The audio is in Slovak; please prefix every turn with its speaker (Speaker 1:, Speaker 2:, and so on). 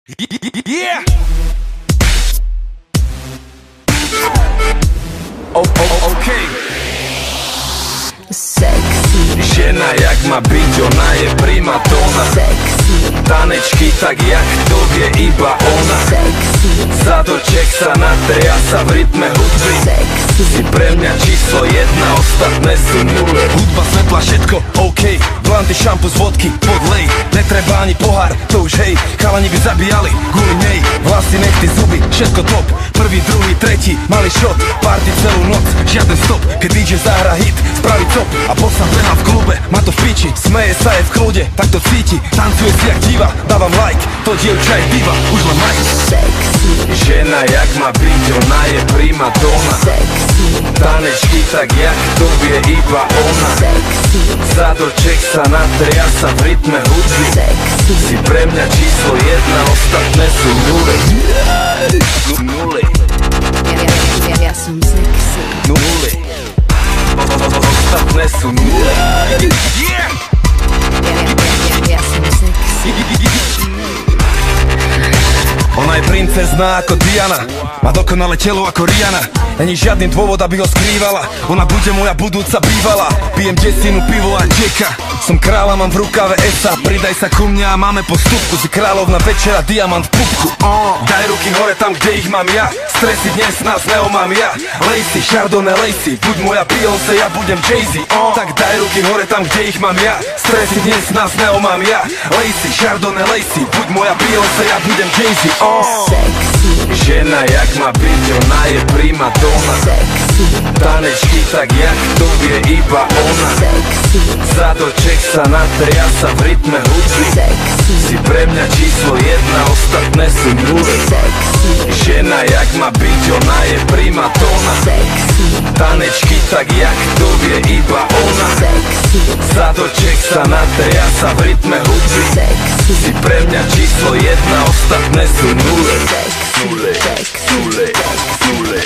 Speaker 1: Yeah! Okay.
Speaker 2: Sexy,
Speaker 1: Žena jak má byť, ona je primadona.
Speaker 2: sexy,
Speaker 1: Tanečky tak jak to vie iba ona.
Speaker 2: sexy,
Speaker 1: Zadoček sa na tej a sa v rytme hudby.
Speaker 2: sexy,
Speaker 1: Si pre mňa číslo jedna, ostatné sú nule. Hudba, svetla, všetko OK. Blanty, šampus, vodky, podlej. Netreba ani pohár, to už hej. Chalani by zabíjali kvôli nej. Vlasy, nechty, zuby, všetko top. Prvý, druhý, tretí, malý shot. Party celú noc, žiaden stop. Keď DJ zahra hit, spraví top. A posla beha v klube, má to v piči. Smeje sa, je v kľude, tak to cíti. Tancuje si jak diva, dávam like. To dievča je diva, už len like.
Speaker 2: sexy,
Speaker 1: Žena jak má byť, ona je primadona.
Speaker 2: sexy,
Speaker 1: Tanečky tak jak to vie iba ona.
Speaker 2: sexy,
Speaker 1: Zadoček sa natriasa v rytme hudby.
Speaker 2: sexy,
Speaker 1: Si pre mňa číslo jedna, ostatné sú nule. Nule,
Speaker 2: ja som sexy,
Speaker 1: nule. Ostatné sú nule. Yeah!
Speaker 2: ja som sexy,
Speaker 1: Ona je princezná ako Diana, má dokonalé telo ako Rihanna. Není žiadny dôvod, aby ho skrývala. Ona bude moja budúca bývala. Pijem desinu, pivo a Jacka. Som kráľa, mám v rukave esa. Pridaj sa ku mňa a máme postupku. Si kráľovna večera, diamant v pupku. Daj ruky hore tam, kde ich mám ja. Stresy dnes nás neomám ja. Lacey, Chardonnay, Lacey. Buď moja Beyoncé, ja budem Jay-Z. Tak daj ruky hore tam, kde ich mám ja. Stresy dnes nás neomám ja. Lacey, Chardonnay, Lacey. Buď moja Beyoncé, ja budem Jay-Z.
Speaker 2: sexy,
Speaker 1: Žena jak má byť, ona je primadona.
Speaker 2: sexy,
Speaker 1: Tanečky tak jak to vie iba ona.
Speaker 2: sexy,
Speaker 1: Zadoček sa natriasa v rytme hudby.
Speaker 2: sexy,
Speaker 1: Si pre mňa číslo jedna, ostatné sú nule.
Speaker 2: sexy,
Speaker 1: Žena jak má byť, ona je primadona.
Speaker 2: sexy,
Speaker 1: Tanečky tak jak to vie iba ona.
Speaker 2: sexy,
Speaker 1: Zadoček sa natriasa v rytme hudby.
Speaker 2: sexy,
Speaker 1: Si pre mňa číslo jedna, ostatné sú nule.
Speaker 2: sexy,
Speaker 1: Nule,
Speaker 2: sexy,
Speaker 1: nule, nule.